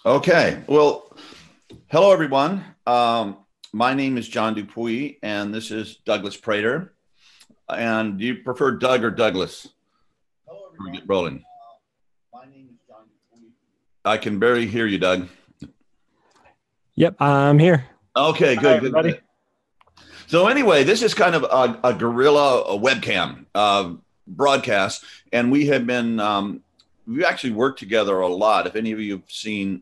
Okay. Well, hello, everyone. My name is John Dupuy, and this is Douglas Prater. And do you prefer Doug or Douglas? Hello, We everyone. get rolling. My name is John Dupuy. I can barely hear you, Doug. Yep, I'm here. Okay, Hi, good, everybody. good. So anyway, this is kind of a guerrilla webcam broadcast, and we have been we actually worked together a lot. If any of you have seen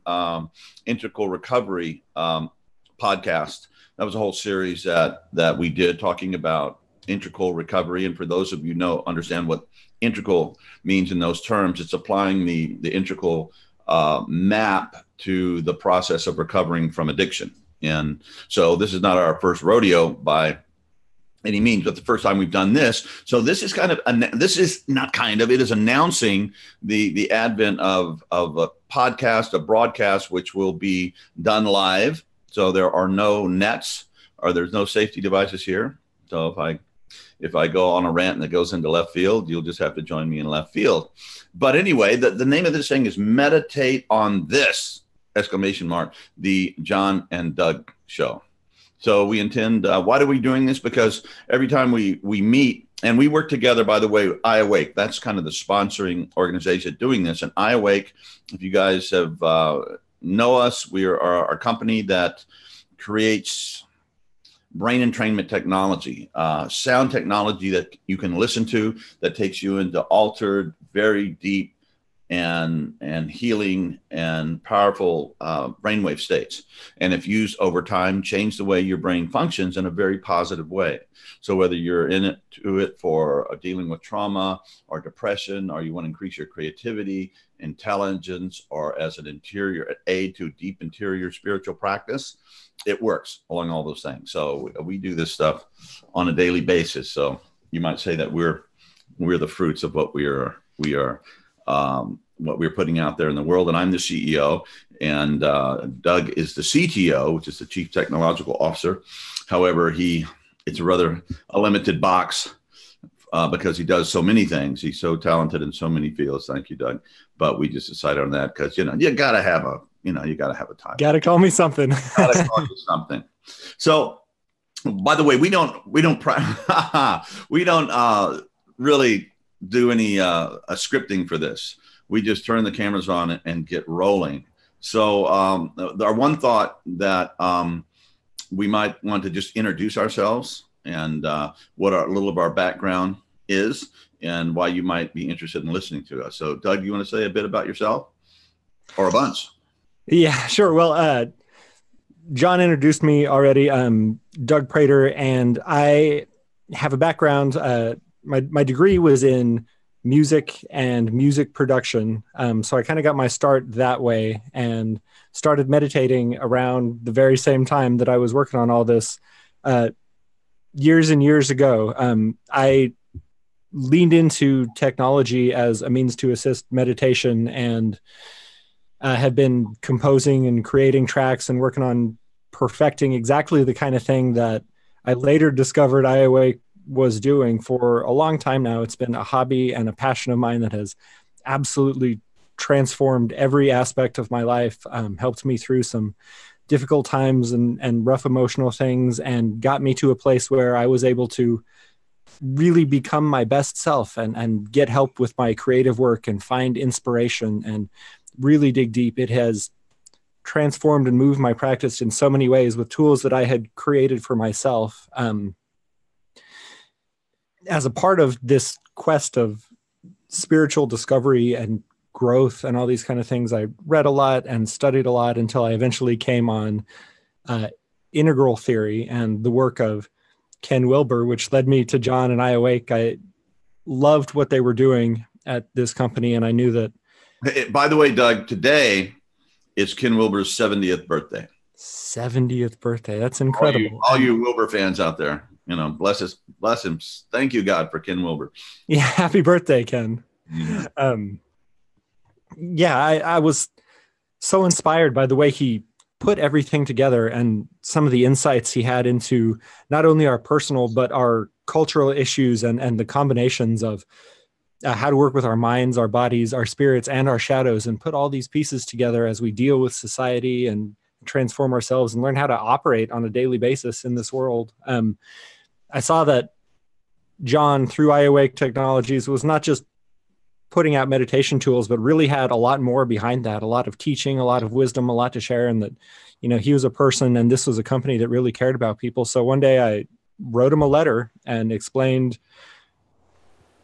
Integral Recovery podcast, that was a whole series that we did talking about integral recovery. And for those of you know understand what integral means in those terms, it's applying the integral map to the process of recovering from addiction. And so this is not our first rodeo by any means, but the first time we've done this. So this is it is announcing the advent of a podcast, a broadcast, which will be done live. So there are no nets or there's no safety devices here. So if I go on a rant that goes into left field, you'll just have to join me in left field. But anyway, the name of this thing is Meditate on This! The John and Doug Show. So we intend, why are we doing this? Because every time we meet, and we work together, by the way, iAwake, that's kind of the sponsoring organization doing this. And iAwake, if you guys have know us, we are our company that creates brain entrainment technology, sound technology that you can listen to that takes you into altered, very deep, and healing and powerful brainwave states. And if used over time, change the way your brain functions in a very positive way. So whether you're in it for dealing with trauma or depression, or you want to increase your creativity, intelligence, or as an interior aid to deep interior spiritual practice, it works along all those things. So we do this stuff on a daily basis. So you might say that we're the fruits of what what we're putting out there in the world. And I'm the CEO, and Doug is the CTO, which is the Chief Technological Officer. However, it's rather a limited box because he does so many things. He's so talented in so many fields. Thank you, Doug. But we just decided on that because, you got to have a title. Got to call me something. Got to call you something. So, by the way, we don't really do any scripting for this. We just turn the cameras on and get rolling. So our one thought that we might want to just introduce ourselves and what a little of our background is and why you might be interested in listening to us. So Doug, you want to say a bit about yourself or a bunch? Yeah, sure. Well, John introduced me already. Doug Prater, and I have a background. My degree was in music and music production. So I kind of got my start that way and started meditating around the very same time that I was working on all this years and years ago. I leaned into technology as a means to assist meditation and have been composing and creating tracks and working on perfecting exactly the kind of thing that I later discovered iAwake was doing for a long time now. It's been a hobby and a passion of mine that has absolutely transformed every aspect of my life, helped me through some difficult times and rough emotional things, and got me to a place where I was able to really become my best self and get help with my creative work and find inspiration and really dig deep. It has transformed and moved my practice in so many ways with tools that I had created for myself. As a part of this quest of spiritual discovery and growth and all these kind of things, I read a lot and studied a lot until I eventually came on integral theory and the work of Ken Wilber, which led me to John and iAwake. I loved what they were doing at this company, and I knew that. By the way, Doug, today is Ken Wilber's 70th birthday. 70th birthday. That's incredible. All you Wilber fans out there, bless him. Thank you, God, for Ken Wilber. Yeah. Happy birthday, Ken. Mm-hmm. I was so inspired by the way he put everything together and some of the insights he had into not only our personal, but our cultural issues and the combinations of how to work with our minds, our bodies, our spirits, and our shadows, and put all these pieces together as we deal with society and transform ourselves and learn how to operate on a daily basis in this world. I saw that John, through iAwake Technologies, was not just putting out meditation tools, but really had a lot more behind that, a lot of teaching, a lot of wisdom, a lot to share. And that, he was a person and this was a company that really cared about people. So one day I wrote him a letter and explained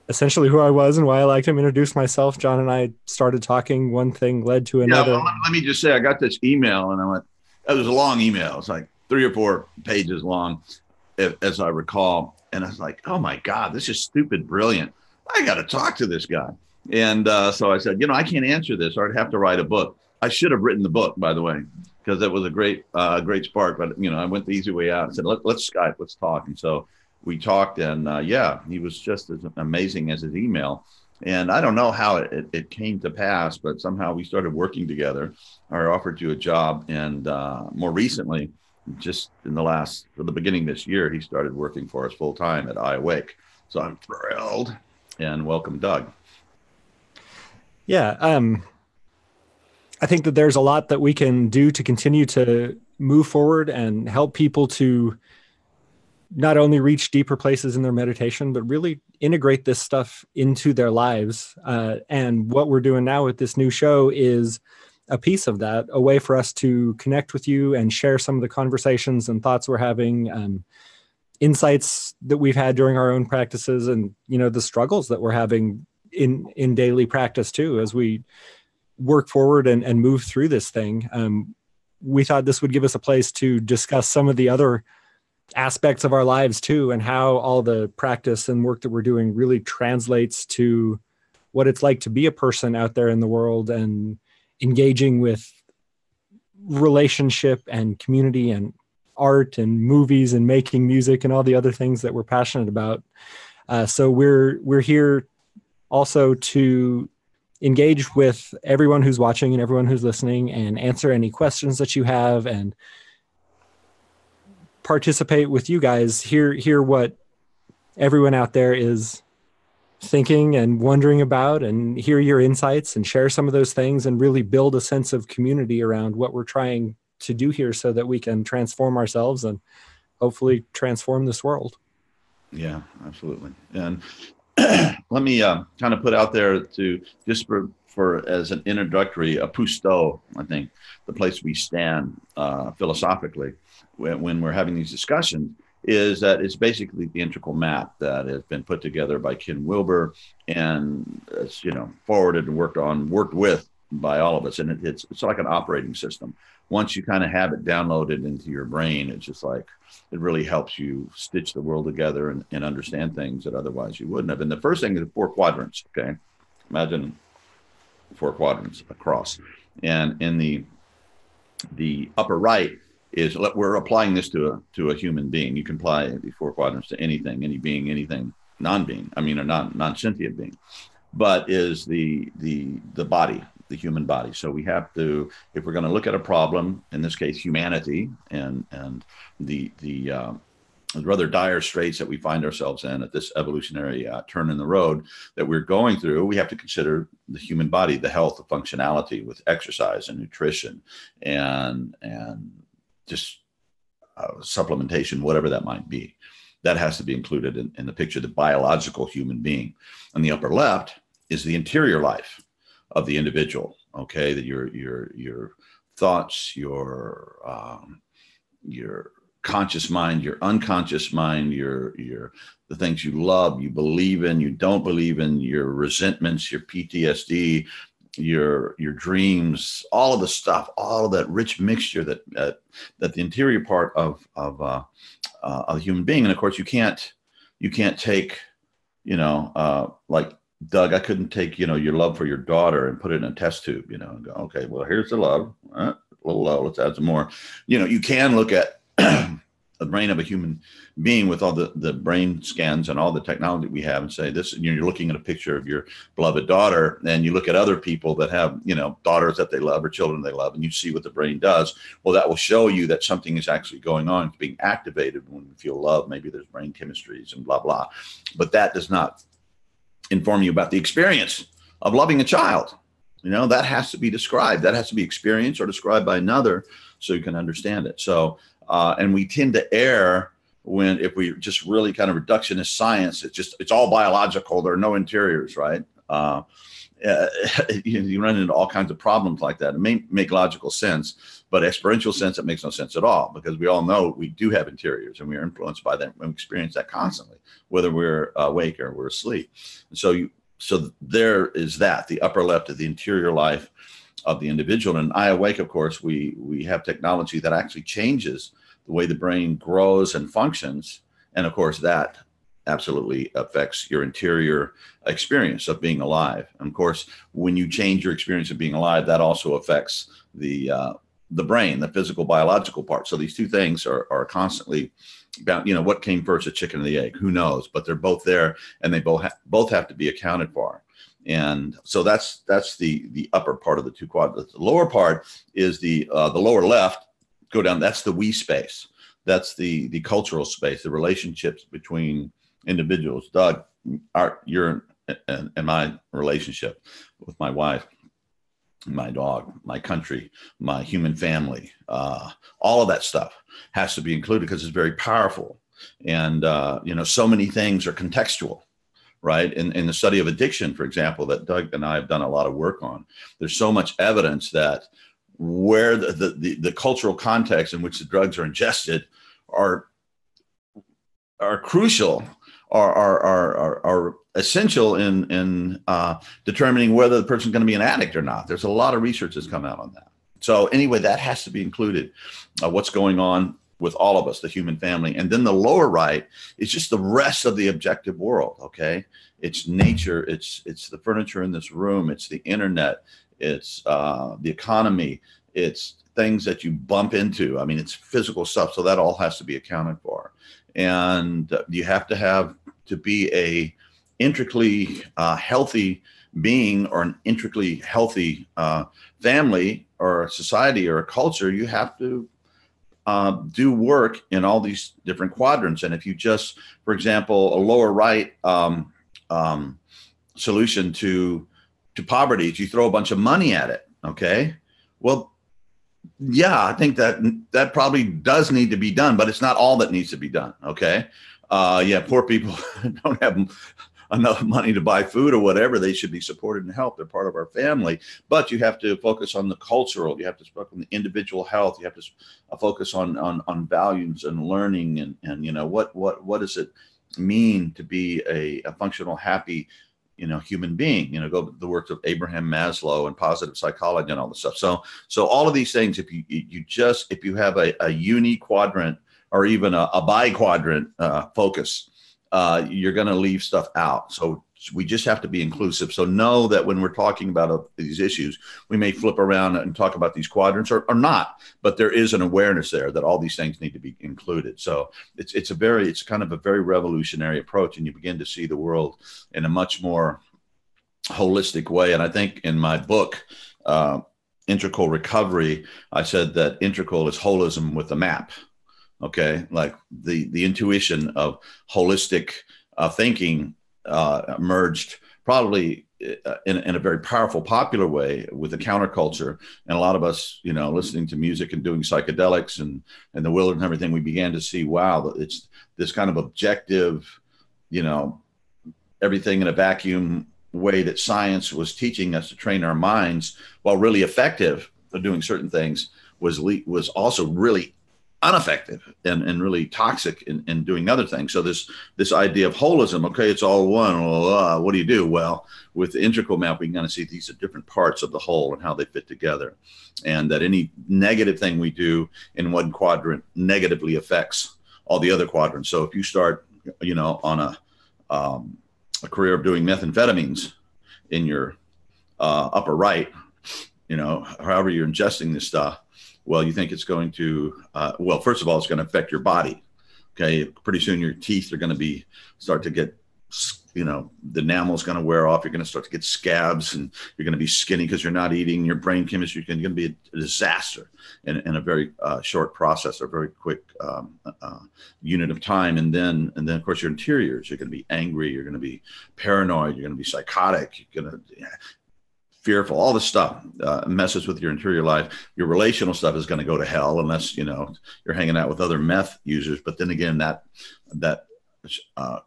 essentially who I was and why I liked him, introduced myself. John and I started talking. One thing led to another. Yeah, well, let me just say, I got this email and I went, it was a long email. It's like 3 or 4 pages long, as I recall. And I was like, oh my God, this is stupid brilliant. I got to talk to this guy. And so I said, I can't answer this, or I'd have to write a book. I should have written the book, by the way, because that was a great spark. But, I went the easy way out and said, let's Skype, let's talk. And so we talked, and he was just as amazing as his email. And I don't know how it came to pass, but somehow we started working together. I offered you a job. And more recently, just in the beginning of this year, he started working for us full time at iAwake. So I'm thrilled, and welcome, Doug. Yeah. I think that there's a lot that we can do to continue to move forward and help people to not only reach deeper places in their meditation, but really integrate this stuff into their lives. And what we're doing now with this new show is a piece of that, a way for us to connect with you and share some of the conversations and thoughts we're having, insights that we've had during our own practices, and, the struggles that we're having in daily practice too, as we work forward and move through this thing. We thought this would give us a place to discuss some of the other aspects of our lives too, and how all the practice and work that we're doing really translates to what it's like to be a person out there in the world and engaging with relationship and community and art and movies and making music and all the other things that we're passionate about. So we're here also to engage with everyone who's watching and everyone who's listening and answer any questions that you have and participate with you guys, hear what everyone out there is thinking and wondering about, and hear your insights and share some of those things, and really build a sense of community around what we're trying to do here so that we can transform ourselves and hopefully transform this world. Yeah, absolutely. And let me kind of put out there to just for as an introductory, a Pusto, I think, the place we stand philosophically when we're having these discussions, is that it's basically the integral map that has been put together by Ken Wilber, and it's forwarded and worked with by all of us, and it's like an operating system. Once you kind of have it downloaded into your brain, it's just like it really helps you stitch the world together and understand things that otherwise you wouldn't have. And the first thing is 4 quadrants. Okay, imagine 4 quadrants across, and in the upper right is, we're applying this to a human being. You can apply the 4 quadrants to anything, any being, anything non-being. I mean, a non-sentient being, but is the body, the human body. So we have to, if we're going to look at a problem, in this case, humanity, and the rather dire straits that we find ourselves in at this evolutionary turn in the road that we're going through, we have to consider the human body, the health, the functionality with exercise and nutrition and just supplementation, whatever that might be. That has to be included in the picture, the biological human being. On the upper left is the interior life of the individual. Okay, that your thoughts, your conscious mind, your unconscious mind, the things you love, you believe in, you don't believe in, your resentments, your PTSD, your dreams, all of the stuff, all of that rich mixture that the interior part of a human being. And of course, you can't take, like Doug, I couldn't take, your love for your daughter and put it in a test tube, and go, okay, well, here's the love, a little low, let's add some more. You can look at the brain of a human being with all the brain scans and all the technology we have and say this, you're looking at a picture of your beloved daughter, and you look at other people that have, daughters that they love or children they love, and you see what the brain does. Well, that will show you that something is actually going on. It's being activated when we feel love. Maybe there's brain chemistries and blah, blah, but that does not inform you about the experience of loving a child. That has to be described. That has to be experienced or described by another so you can understand it. So, and we tend to err if we just really kind of reductionist science. It's all biological. There are no interiors, right? You run into all kinds of problems like that. It may make logical sense, but experiential sense, it makes no sense at all, because we all know we do have interiors and we are influenced by them and we experience that constantly, whether we're awake or we're asleep. And so there is that, the upper left of the interior life of the individual. And iAwake, of course, we have technology that actually changes the way the brain grows and functions. And of course, that absolutely affects your interior experience of being alive. And of course, when you change your experience of being alive, that also affects the brain, the physical, biological part. So these two things are constantly about, what came first, the chicken or the egg? Who knows? But they're both there, and they both have to be accounted for. And so that's the upper part of the two quadrants. The lower part is the lower left. Go down. That's the we space. That's the cultural space, the relationships between individuals. Doug, your and my relationship with my wife, my dog, my country, my human family, all of that stuff has to be included because it's very powerful. And, so many things are contextual, right? In the study of addiction, for example, that Doug and I have done a lot of work on, there's so much evidence that where the cultural context in which the drugs are ingested are crucial, are essential in determining whether the person's going to be an addict or not. There's a lot of research that's come out on that. So anyway, that has to be included, what's going on with all of us, the human family. And then the lower right is just the rest of the objective world, okay? It's nature, it's the furniture in this room, it's the internet, it's the economy, it's things that you bump into. I mean, it's physical stuff, so that all has to be accounted for. And you have to be a intricately healthy being, or an intricately healthy family or a society or a culture. You have to do work in all these different quadrants. And if you just, for example, a lower right solution to poverty is you throw a bunch of money at it, okay? Well, yeah, I think that probably does need to be done, but it's not all that needs to be done, okay? Poor people don't have enough money to buy food or whatever. They should be supported and helped. They're part of our family. But you have to focus on the cultural. You have to focus on the individual health. You have to focus on values and learning and what does it mean to be a functional, happy human being. Go the works of Abraham Maslow and positive psychology and all this stuff. So all of these things, if you have a uni quadrant or even a bi-quadrant focus, you're going to leave stuff out. So we just have to be inclusive. So know that when we're talking about these issues, we may flip around and talk about these quadrants or not, but there is an awareness there that all these things need to be included. So it's kind of a very revolutionary approach, and you begin to see the world in a much more holistic way. And I think in my book, Integral Recovery, I said that integral is holism with a map. Okay, like the intuition of holistic thinking emerged probably in a very powerful, popular way with the counterculture. And a lot of us, listening to music and doing psychedelics and the wilderness and everything, we began to see, wow, it's this kind of objective, everything in a vacuum way that science was teaching us to train our minds, while really effective at doing certain things, was also really ineffective and really toxic in doing other things. So this idea of holism, okay, it's all one. Well, what do you do? Well, with the integral map, we can kind of see these are different parts of the whole and how they fit together, and that any negative thing we do in one quadrant negatively affects all the other quadrants. So if you start, on a career of doing methamphetamines in your upper right, however you're ingesting this stuff, well, you think it's going to, first of all, it's going to affect your body. Okay. Pretty soon your teeth are going to start to get the enamel is going to wear off. You're going to start to get scabs, and you're going to be skinny because you're not eating. Your brain chemistry is going to be a disaster in a very short process, or very quick unit of time. And then of course your interiors. You're going to be angry. You're going to be paranoid. You're going to be psychotic. You're going to fearful. All this stuff messes with your interior life. Your relational stuff is going to go to hell unless you're hanging out with other meth users. But then again, that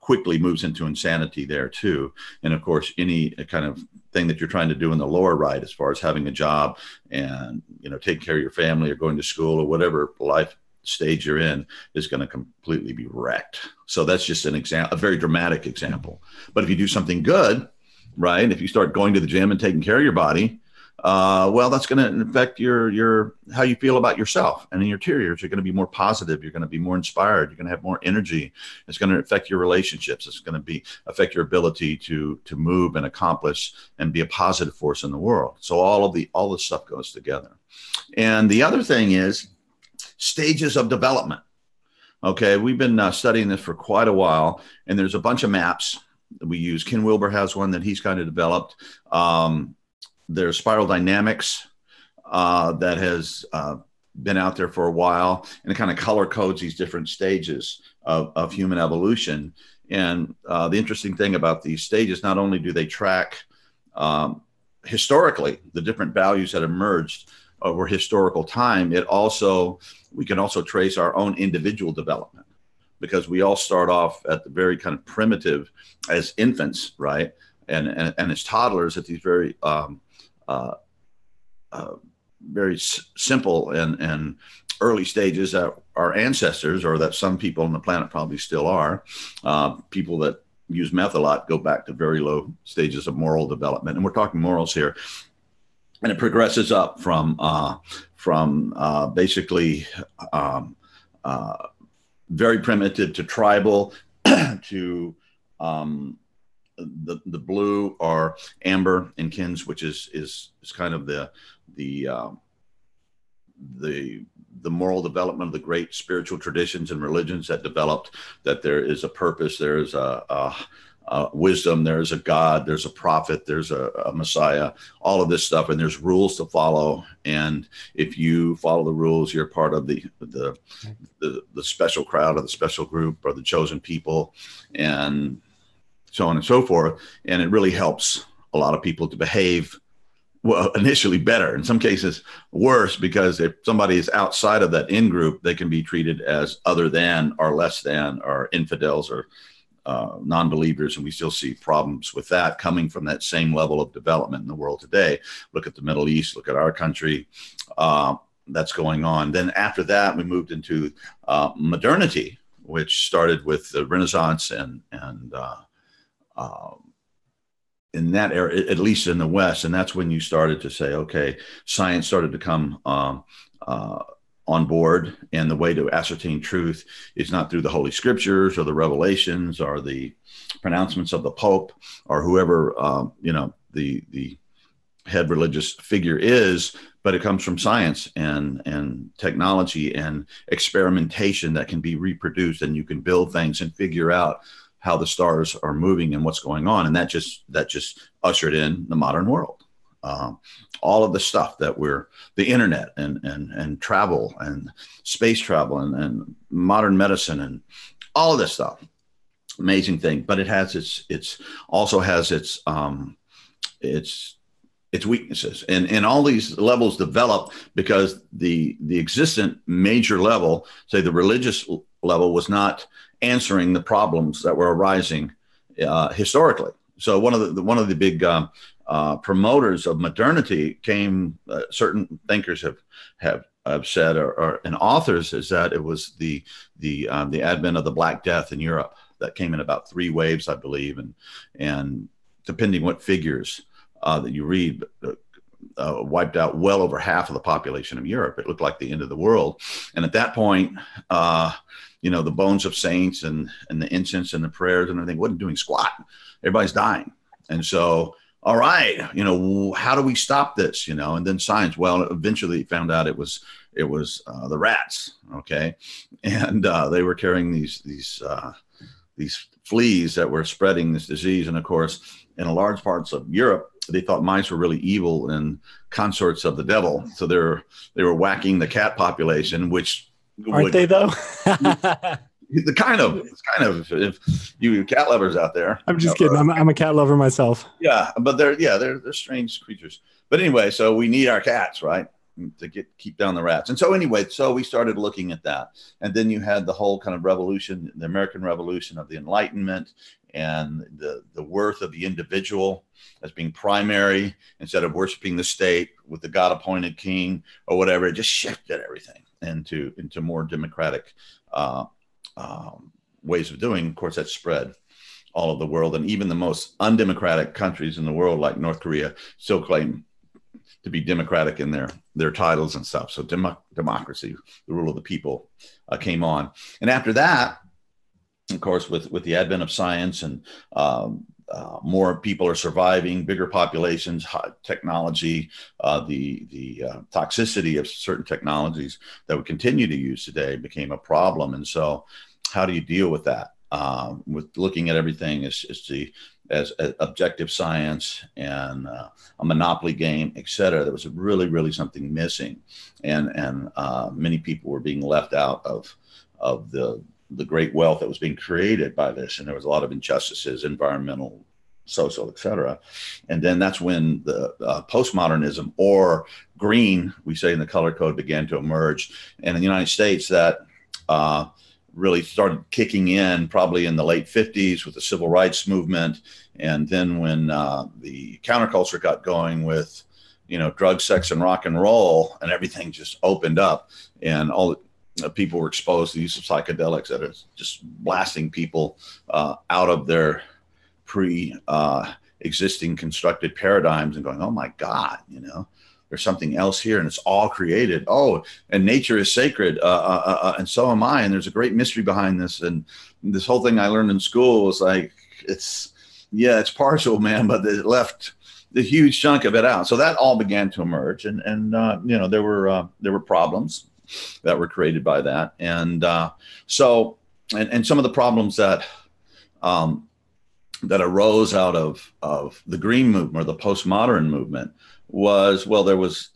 quickly moves into insanity there too. And of course, any kind of thing that you're trying to do in the lower right, as far as having a job and taking care of your family or going to school or whatever life stage you're in, is going to completely be wrecked. So that's just an example, a very dramatic example. But if you do something good, right, if you start going to the gym and taking care of your body, well, that's going to affect your how you feel about yourself, and in your interiors, you're going to be more positive. You're going to be more inspired. You're going to have more energy. It's going to affect your relationships. It's going to affect your ability to move and accomplish and be a positive force in the world. So all this stuff goes together. And the other thing is stages of development. Okay, we've been studying this for quite a while, and there's a bunch of maps that we use. Ken Wilber has one that he's kind of developed. There's spiral dynamics that has been out there for a while, and it kind of color codes these different stages of human evolution. And the interesting thing about these stages, not only do they track historically the different values that emerged over historical time, we can also trace our own individual development, because we all start off at the very kind of primitive as infants, right? And as toddlers at these very very simple and early stages that our ancestors, or that some people on the planet probably still are, people that use meth a lot, go back to very low stages of moral development. And we're talking morals here. And it progresses up from basically very primitive to tribal to the blue or amber in Ken's, which is kind of the moral development of the great spiritual traditions and religions that developed, that there is a purpose, there is a wisdom, there's a God, there's a prophet, there's a Messiah, all of this stuff, and there's rules to follow. And if you follow the rules, you're part of the special crowd, or the special group, or the chosen people, and so on and so forth. And it really helps a lot of people to behave, well, initially better, in some cases worse, because if somebody is outside of that in group, they can be treated as other than, or less than, or infidels, or non-believers. And we still see problems with that coming from that same level of development in the world today. Look at the Middle East, look at our country, that's going on. Then after that, we moved into modernity, which started with the Renaissance and in that era, at least in the West. And that's when you started to say, okay, science started to come on board, and the way to ascertain truth is not through the Holy Scriptures or the revelations or the pronouncements of the Pope or whoever the head religious figure is, but it comes from science and technology and experimentation that can be reproduced, and you can build things and figure out how the stars are moving and what's going on. And that just ushered in the modern world. All of the stuff that the internet and travel and space travel and modern medicine and all of this stuff, amazing thing. But it has its weaknesses, and all these levels develop because the existent major level, say the religious level, was not answering the problems that were arising historically. So one of the big promoters of modernity came, certain thinkers have said, and authors, is that it was the advent of the Black Death in Europe that came in about 3 waves, I believe, and depending what figures that you read, wiped out well over half of the population of Europe. It looked like the end of the world. And at that point, the bones of saints and the incense and the prayers and everything wasn't doing squat. Everybody's dying. And so, all right, how do we stop this? And then science, well, eventually found out it was the rats. Okay. And they were carrying these these fleas that were spreading this disease. And of course, in large parts of Europe, they thought mice were really evil and consorts of the devil. So they were whacking the cat population, which aren't they though? It's kind of, if you cat lovers out there. I'm just kidding. I'm a cat lover myself. Yeah, but they're strange creatures. But anyway, so we need our cats, right, to keep down the rats. And so anyway, so we started looking at that. And then you had the whole kind of revolution, the American Revolution of the Enlightenment, and the worth of the individual as being primary instead of worshiping the state with the God-appointed king or whatever. It just shifted everything into more democratic ways of doing. Of course, that spread all over the world, and even the most undemocratic countries in the world, like North Korea, still claim to be democratic in their titles and stuff. So democracy, the rule of the people, came on. And after that, of course, with the advent of science and more people are surviving, bigger populations, technology, the toxicity of certain technologies that we continue to use today became a problem. And so how do you deal with that? With looking at everything as objective science and a monopoly game, et cetera. There was really something missing. And many people were being left out of the great wealth that was being created by this. And there was a lot of injustices, environmental, social, et cetera. And then that's when the postmodernism, or green, we say in the color code, began to emerge. And in the United States, that really started kicking in probably in the late 50s with the civil rights movement. And then when the counterculture got going with, drugs, sex, and rock and roll, and everything just opened up, and all people were exposed to the use of psychedelics that is just blasting people out of their pre-existing constructed paradigms and going, oh my God, there's something else here, and it's all created. Oh, and nature is sacred, and so am I. And there's a great mystery behind this. And this whole thing I learned in school was like, it's partial, man, but it left the huge chunk of it out. So that all began to emerge, and there were problems that were created by that, and so some of the problems that arose out of the green movement or the postmodern movement was, well, there was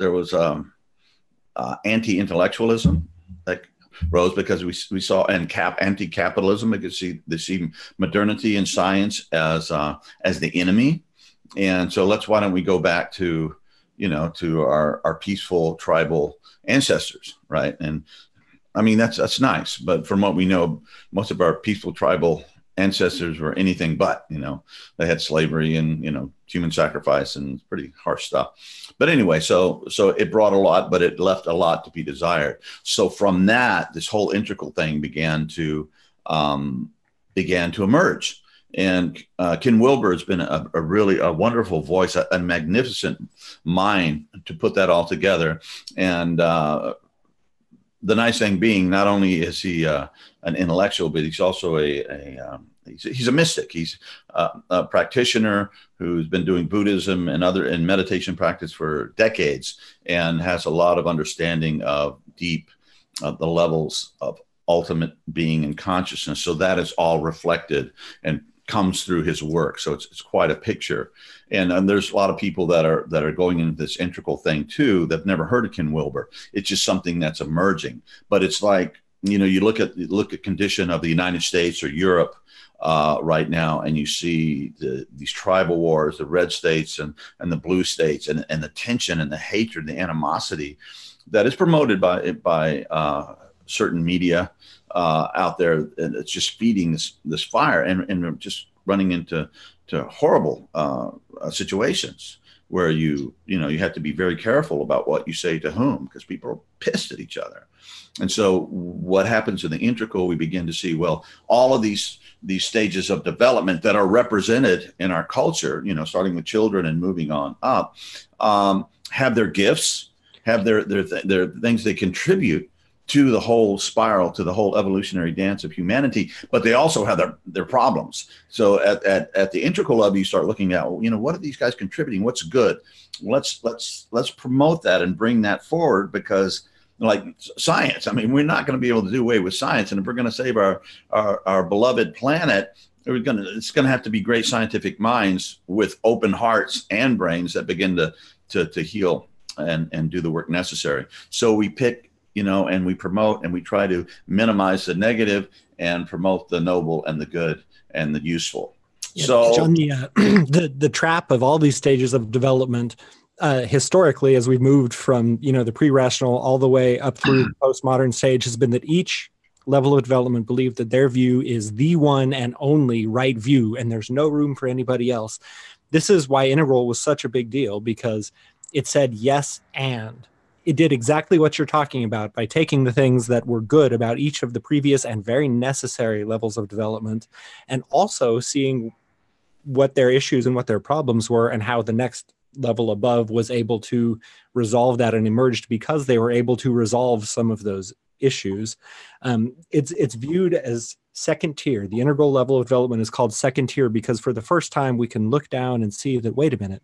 anti-intellectualism that rose because we saw, and anti-capitalism, because they see modernity and science as the enemy. And so why don't we go back to our peaceful tribal ancestors, right? And I mean, that's nice, but from what we know, most of our peaceful tribal ancestors were anything but. They had slavery and human sacrifice and pretty harsh stuff. But anyway, so it brought a lot, but it left a lot to be desired. So from that, this whole integral thing began to emerge. And Ken Wilber has been a really wonderful voice, a magnificent mind to put that all together. And the nice thing being, not only is he an intellectual, but he's also he's a mystic. He's a practitioner who's been doing Buddhism and meditation practice for decades, and has a lot of understanding of the levels of ultimate being and consciousness. So that is all reflected and comes through his work. So it's quite a picture. And there's a lot of people that are going into this integral thing too, that've never heard of Ken Wilber. It's just something that's emerging. But it's like, you look at condition of the United States or Europe right now, and you see these tribal wars, the red states and the blue states, and the tension and the hatred, the animosity that is promoted by certain media out there, and it's just feeding this fire, and just running into horrible situations where you have to be very careful about what you say to whom, because people are pissed at each other. And so what happens in the integral, we begin to see, well, all of these stages of development that are represented in our culture, starting with children and moving on up, have their gifts, have their things they contribute to the whole spiral, to the whole evolutionary dance of humanity, but they also have their problems. So at the integral level, you start looking at, what are these guys contributing? What's good? Let's promote that and bring that forward, because like science. I mean, we're not going to be able to do away with science. And if we're going to save our beloved planet, it's going to have to be great scientific minds with open hearts and brains that begin to heal and do the work necessary. So we pick, and we promote and we try to minimize the negative and promote the noble and the good and the useful. Yeah, so John, the trap of all these stages of development, historically, as we've moved from, the pre-rational all the way up through the postmodern stage, has been that each level of development believed that their view is the one and only right view, and there's no room for anybody else. This is why Integral was such a big deal, because it said yes, and it did exactly what you're talking about by taking the things that were good about each of the previous and very necessary levels of development, and also seeing what their issues and what their problems were, and how the next level above was able to resolve that and emerged because they were able to resolve some of those issues. It's viewed as second tier. The integral level of development is called second tier because for the first time we can look down and see that, wait a minute,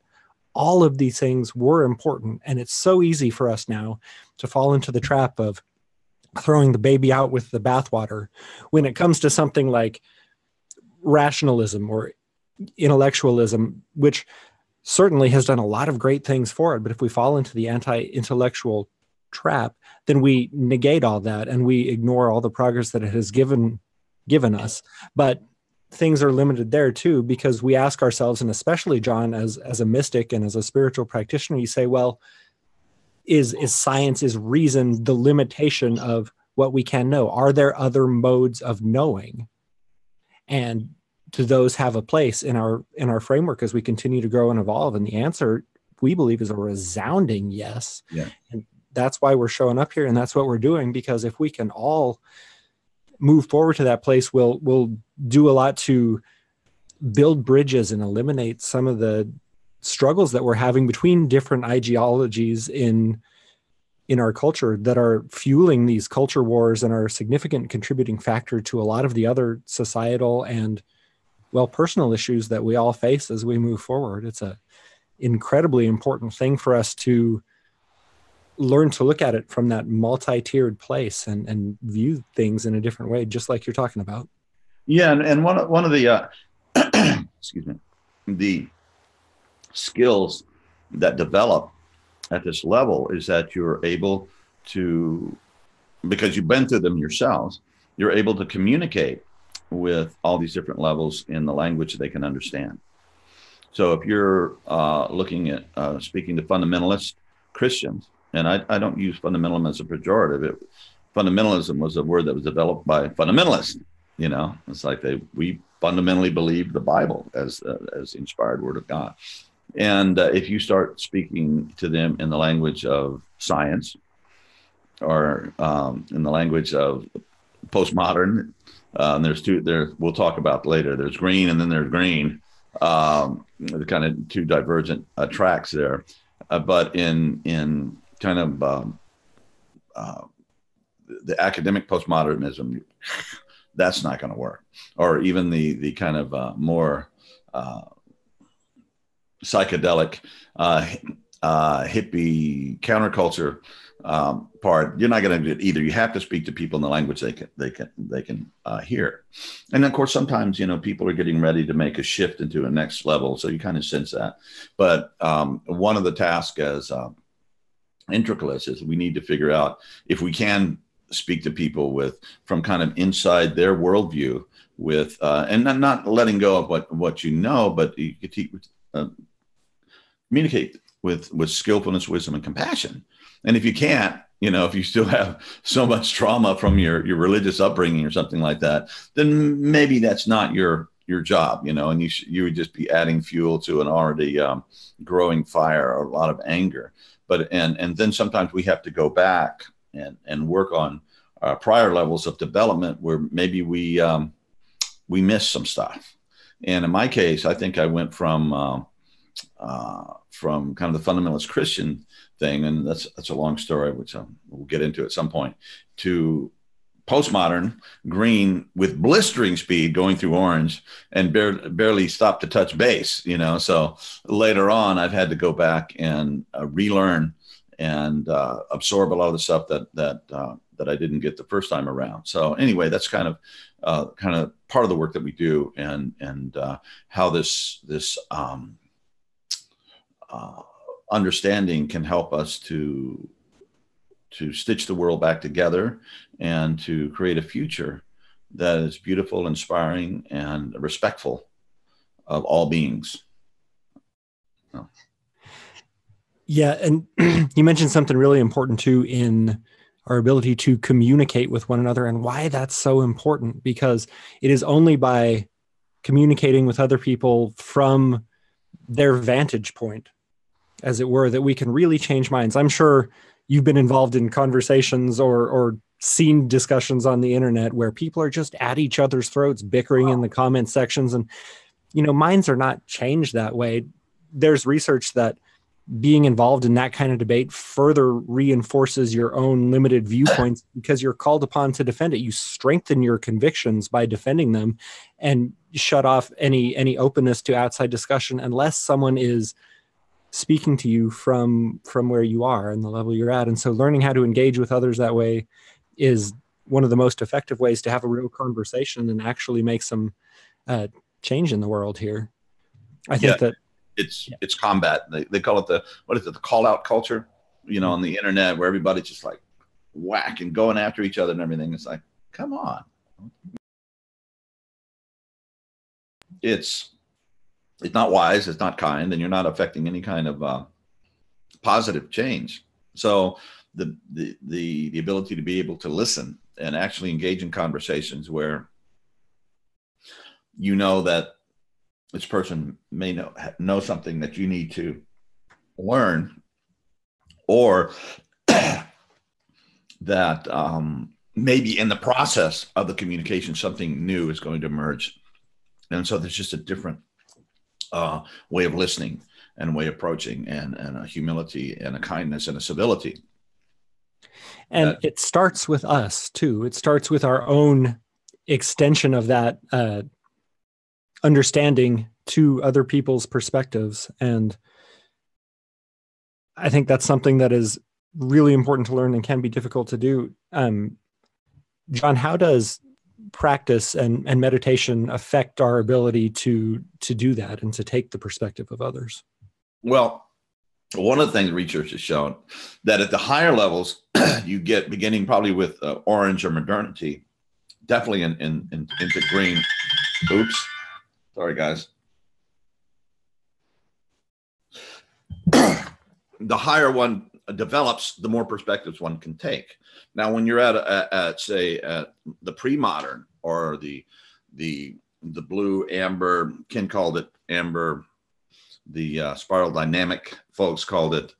all of these things were important. And it's so easy for us now to fall into the trap of throwing the baby out with the bathwater when it comes to something like rationalism or intellectualism, which certainly has done a lot of great things for it. But if we fall into the anti-intellectual trap, then we negate all that and we ignore all the progress that it has given us. But things are limited there too, because we ask ourselves, and especially John, as a mystic and as a spiritual practitioner, you say, well, is science, is reason the limitation of what we can know? Are there other modes of knowing? And do those have a place in our framework as we continue to grow and evolve? And the answer, we believe, is a resounding yes. Yeah. And that's why we're showing up here, and that's what we're doing, because if we can all move forward to that place, we'll do a lot to build bridges and eliminate some of the struggles that we're having between different ideologies in our culture that are fueling these culture wars and are a significant contributing factor to a lot of the other societal and, well, personal issues that we all face as we move forward. It's a incredibly important thing for us to learn to look at it from that multi-tiered place and view things in a different way, just like you're talking about. Yeah, and one of the excuse me, the skills that develop at this level is that you're able to, because you've been through them yourselves, you're able to communicate with all these different levels in the language that they can understand. So if you're looking at speaking to fundamentalist Christians, and I don't use fundamentalism as a pejorative. Fundamentalism was a word that was developed by fundamentalists. It's like we fundamentally believe the Bible as the inspired word of God. And if you start speaking to them in the language of science or in the language of postmodern, we'll talk about later. There's green and then there's green. The kind of two divergent tracks there. But in kind of the academic postmodernism, that's not going to work. Or even the kind of more psychedelic hippie counterculture part, you're not going to do it either. You have to speak to people in the language they can hear. And of course, sometimes people are getting ready to make a shift into a next level, so you kind of sense that. But one of the tasks as integralists is we need to figure out if we can speak to people from kind of inside their worldview with and not letting go of what you know, but you communicate with skillfulness, wisdom, and compassion. And if you can't, if you still have so much trauma from your religious upbringing or something like that, then maybe that's not your job, and you would just be adding fuel to an already growing fire or a lot of anger. But and then sometimes we have to go back and work on prior levels of development where maybe we missed some stuff. And in my case, I think I went from kind of the fundamentalist Christian thing, and that's a long story, which we'll get into at some point, to postmodern green with blistering speed going through orange and barely stop to touch base, So later on, I've had to go back and relearn and absorb a lot of the stuff that I didn't get the first time around. So anyway, that's kind of part of the work that we do, and how this understanding can help us to stitch the world back together and to create a future that is beautiful, inspiring, and respectful of all beings. Yeah, and you mentioned something really important too in our ability to communicate with one another, and why that's so important, because it is only by communicating with other people from their vantage point, as it were, that we can really change minds. I'm sure you've been involved in conversations or seen discussions on the internet where people are just at each other's throats, bickering in the comment sections. And, minds are not changed that way. There's research that being involved in that kind of debate further reinforces your own limited viewpoints, because you're called upon to defend it. You strengthen your convictions by defending them, and shut off any openness to outside discussion, unless someone is speaking to you from where you are and the level you're at. And so learning how to engage with others that way is one of the most effective ways to have a real conversation and actually make some change in the world here. I think that it's combat. They call it the call out culture, on the internet, where everybody's just like whack and going after each other and everything. It's like, come on. It's not wise, it's not kind, and you're not affecting any kind of positive change. So the ability to be able to listen and actually engage in conversations where that this person may know something that you need to learn, or that maybe in the process of the communication, something new is going to emerge. And so there's just a different way of listening and way of approaching, and a humility and a kindness and a civility. And it starts with us too. It starts with our own extension of that understanding to other people's perspectives. And I think that's something that is really important to learn and can be difficult to do. John, how does practice and meditation affect our ability to do that and to take the perspective of others? Well, one of the things research has shown, that at the higher levels, you get, beginning probably with orange or modernity, definitely into green. Oops. Sorry, guys. The higher one develops, the more perspectives one can take. Now, when you're at the pre-modern, or the blue, amber, Ken called it amber, the spiral dynamic folks called it,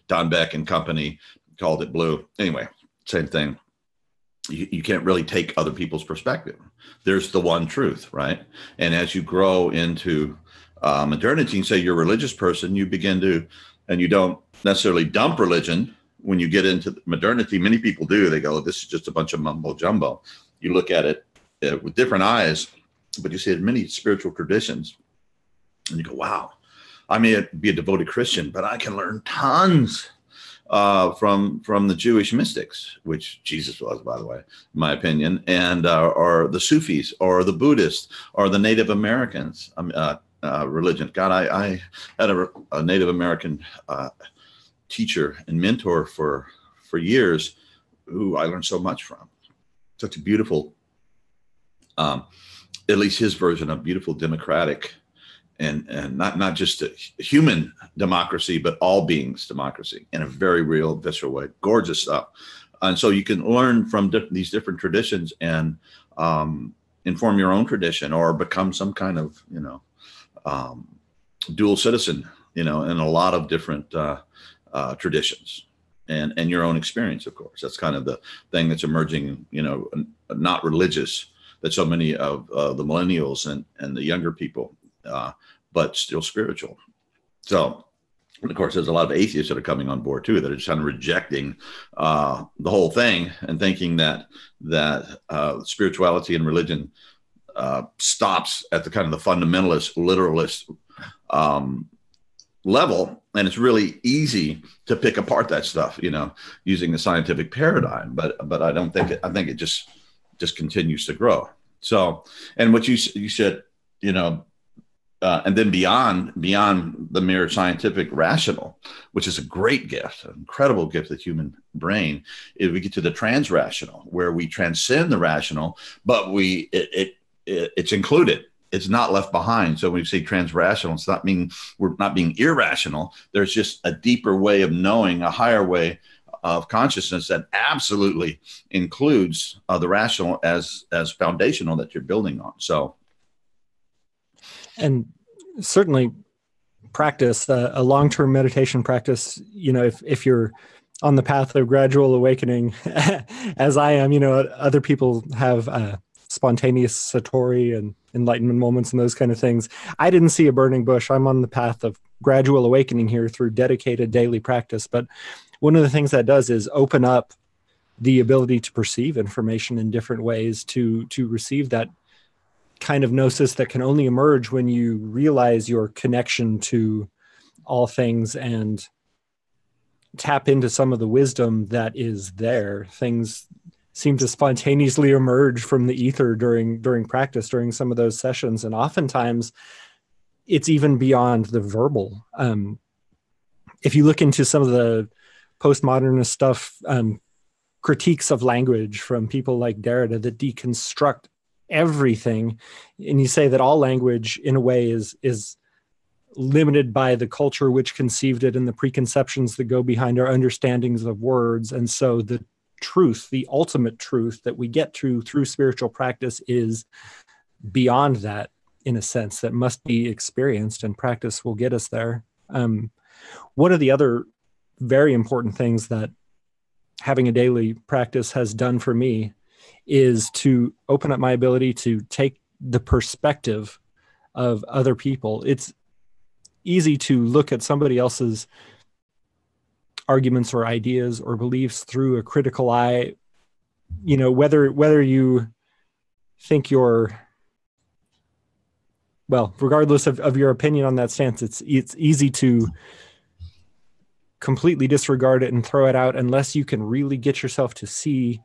Don Beck and company called it blue. Anyway, same thing. You can't really take other people's perspective. There's the one truth, right? And as you grow into modernity, and say you're a religious person, you begin to, and you don't necessarily dump religion. When you get into modernity, many people do. They go, this is just a bunch of mumbo jumbo. You look at it with different eyes, but you see many spiritual traditions, and you go, wow, I may be a devoted Christian, but I can learn tons from the Jewish mystics, which Jesus was, by the way, in my opinion, and or the Sufis, or the Buddhists, or the Native Americans religion. God, I had a Native American teacher and mentor for years, who I learned so much from. Such a beautiful, at least his version of beautiful democratic, and not just a human democracy, but all beings democracy, in a very real, visceral way. Gorgeous stuff. And so you can learn from these different traditions, and inform your own tradition, or become some kind of dual citizen, in a lot of different traditions, and your own experience, of course. That's kind of the thing that's emerging, not religious, that so many of the millennials and the younger people, but still spiritual. So, and of course, there's a lot of atheists that are coming on board too, that are just kind of rejecting the whole thing, and thinking that spirituality and religion stops at the kind of the fundamentalist, literalist level, and it's really easy to pick apart that stuff, using the scientific paradigm. But I don't think I think it just continues to grow. So, and what you said, and then beyond the mere scientific rational, which is a great gift, an incredible gift of the human brain, if we get to the transrational, where we transcend the rational, but it's included. It's not left behind. So when we say transrational, it's not mean we're not being irrational. There's just a deeper way of knowing, a higher way of consciousness that absolutely includes the rational as foundational that you're building on. So, and certainly practice, a long-term meditation practice, if you're on the path of gradual awakening, as I am, other people have spontaneous satori and enlightenment moments and those kind of things. I didn't see a burning bush. I'm on the path of gradual awakening here through dedicated daily practice. But one of the things that does is open up the ability to perceive information in different ways, to receive that kind of gnosis that can only emerge when you realize your connection to all things and tap into some of the wisdom that is there. Things seem to spontaneously emerge from the ether during practice, during some of those sessions. And oftentimes it's even beyond the verbal. If you look into some of the postmodernist stuff, critiques of language from people like Derrida that deconstruct everything, and you say that all language in a way is limited by the culture which conceived it and the preconceptions that go behind our understandings of words. And so the truth, the ultimate truth that we get through spiritual practice is beyond that, in a sense, that must be experienced, and practice will get us there. One of the other very important things that having a daily practice has done for me is to open up my ability to take the perspective of other people. It's easy to look at somebody else's arguments or ideas or beliefs through a critical eye, whether you think regardless of your opinion on that stance, it's easy to completely disregard it and throw it out unless you can really get yourself to see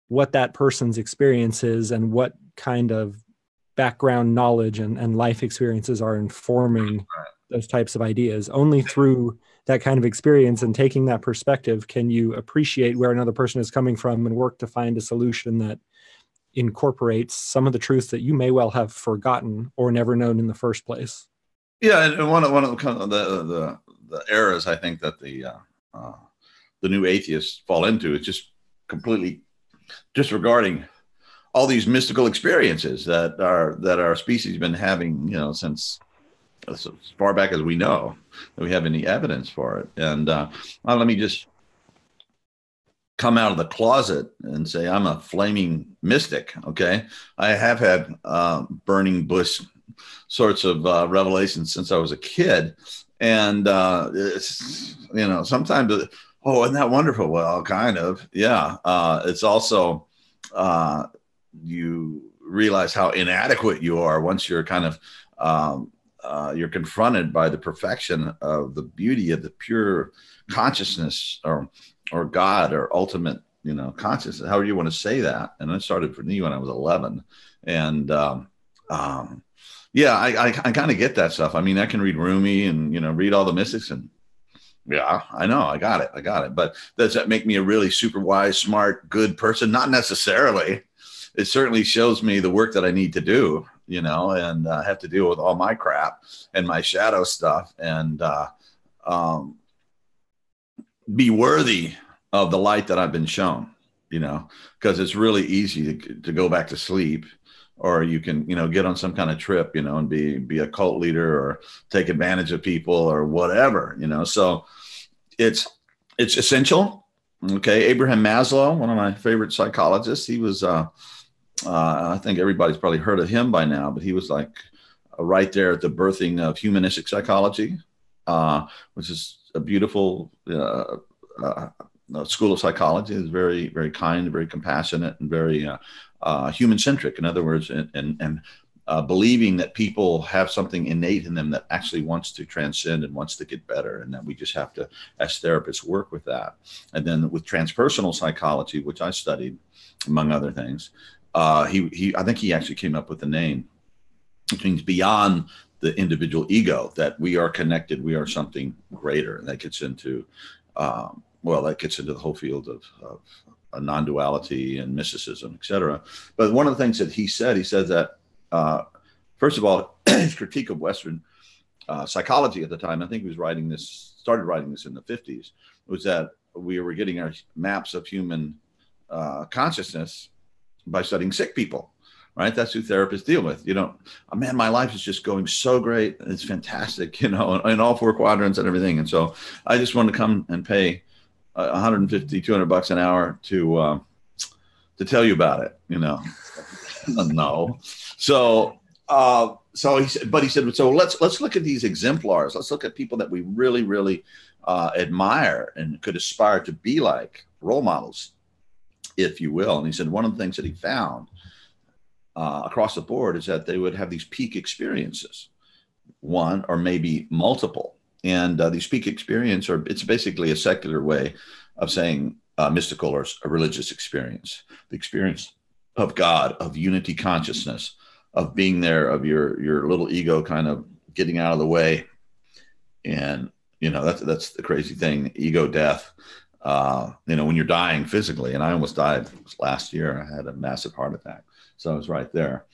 what that person's experience is and what kind of background knowledge and life experiences are informing those types of ideas. Only through that kind of experience and taking that perspective can you appreciate where another person is coming from and work to find a solution that incorporates some of the truths that you may well have forgotten or never known in the first place. Yeah, and one of the kind of the errors I think that the new atheists fall into is just completely disregarding all these mystical experiences that our species has been having, since as far back as we know, that we have any evidence for it. And let me just come out of the closet and say I'm a flaming mystic. Okay, I have had burning bush sorts of revelations since I was a kid, and it's sometimes isn't that wonderful? Well, kind of, yeah. It's also you realize how inadequate you are once you're kind of you're confronted by the perfection of the beauty of the pure consciousness or God or ultimate, consciousness, however you want to say that. And I started for me when I was 11. And yeah, I kind of get that stuff. I mean, I can read Rumi and, read all the mystics, and yeah, I know, I got it. But does that make me a really super wise, smart, good person? Not necessarily. It certainly shows me the work that I need to do, and I have to deal with all my crap and my shadow stuff, and be worthy of the light that I've been shown, because it's really easy to go back to sleep, or you can, get on some kind of trip, and be a cult leader or take advantage of people or whatever, so it's essential. Okay. Abraham Maslow, one of my favorite psychologists, he was, I think everybody's probably heard of him by now, but he was like right there at the birthing of humanistic psychology, which is a beautiful school of psychology. It's very, very kind, very compassionate, and very human centric. In other words, and believing that people have something innate in them that actually wants to transcend and wants to get better, and that we just have to, as therapists, work with that. And then with transpersonal psychology, which I studied, among other things, I think he actually came up with the name, which means beyond the individual ego, that we are connected, we are something greater. And that gets into, the whole field of non-duality and mysticism, et cetera. But one of the things that he said that, first of all, his critique of Western psychology at the time, I think he was started writing this in the 50s, was that we were getting our maps of human consciousness by studying sick people, right? That's who therapists deal with. Man, my life is just going so great. It's fantastic, in all 4 quadrants and everything. And so I just want to come and pay $150, $200 an hour to tell you about it, No. So he said, so let's look at these exemplars. Let's look at people that we really, really admire and could aspire to be like, role models, if you will. And he said, one of the things that he found across the board is that they would have these peak experiences, one or maybe multiple. And these peak experience it's basically a secular way of saying mystical or a religious experience, the experience of God, of unity consciousness, of being there, of your little ego kind of getting out of the way. And, that's the crazy thing, ego death, when you're dying physically. And I almost died last year. I had a massive heart attack. So I was right there.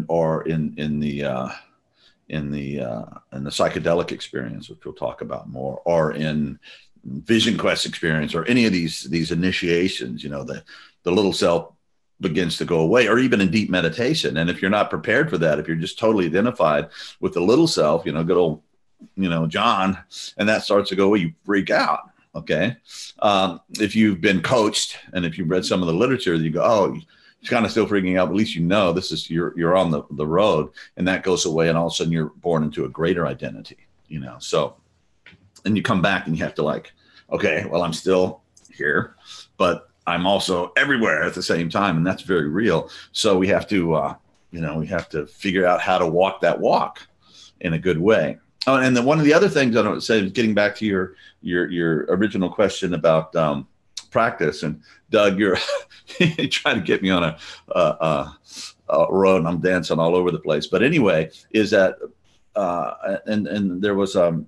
Or in the psychedelic experience, which we'll talk about more, or in Vision Quest experience, or any of these initiations, the little self begins to go away, or even in deep meditation. And if you're not prepared for that, if you're just totally identified with the little self, good old, John, and that starts to go away, you freak out. Okay. If you've been coached and if you've read some of the literature, you go, oh, you're kind of still freaking out, but at least this is you're on the road, and that goes away, and all of a sudden you're born into a greater identity, So, and you come back and you have to okay, well, I'm still here, but I'm also everywhere at the same time, and that's very real. So we have to, we have to figure out how to walk that walk in a good way. Oh, and then one of the other things I don't say, getting back to your original question about practice, and Doug, you're trying to get me on a road, and I'm dancing all over the place. But anyway, is that and there was a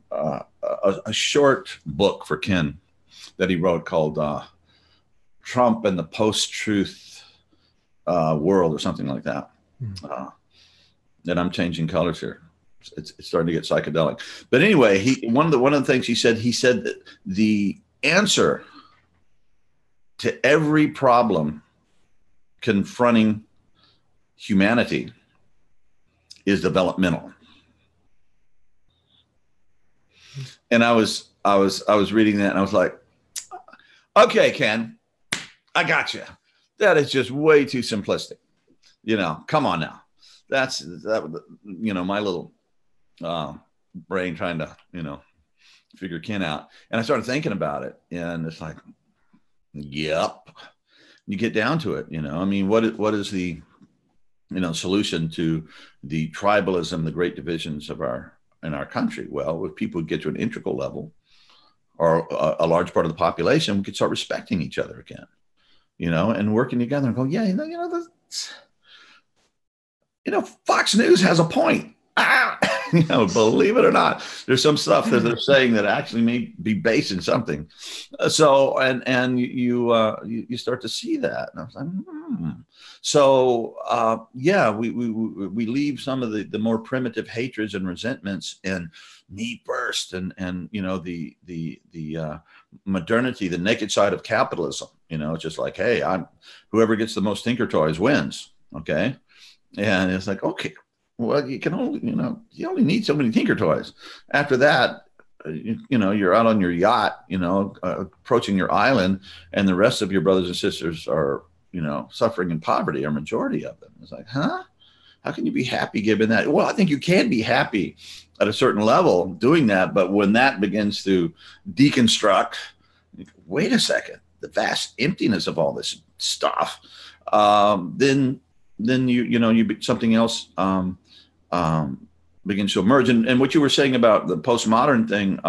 short book for Ken that he wrote called Trump and the Post-Truth World, or something like that. And I'm changing colors here. It's starting to get psychedelic. But anyway, one of the things he said that the answer to every problem confronting humanity is developmental. And I was reading that, and I was like, okay, Ken, I got you. That is just way too simplistic. Come on now. That's my little brain trying to, figure Ken out. And I started thinking about it, and it's like, yep. You get down to it, what is the, solution to the tribalism, the great divisions in our country? Well, if people get to an integral level, or a large part of the population, we could start respecting each other again, and working together and go, yeah, Fox News has a point. Believe it or not, there's some stuff that they're saying that actually may be based in something. So, and you start to see that. And I was like, So, we leave some of the more primitive hatreds and resentments, and me first, and the modernity, the naked side of capitalism. It's just like, hey, whoever gets the most Tinker Toys wins. Okay. And it's like, okay, well, you can only, you only need so many Tinker Toys. After that, you're out on your yacht, approaching your island, and the rest of your brothers and sisters are, suffering in poverty, or majority of them. It's like, huh? How can you be happy given that? Well, I think you can be happy at a certain level doing that. But when that begins to deconstruct, wait a second, the vast emptiness of all this stuff, then then something else begins to emerge. And what you were saying about the postmodern thing,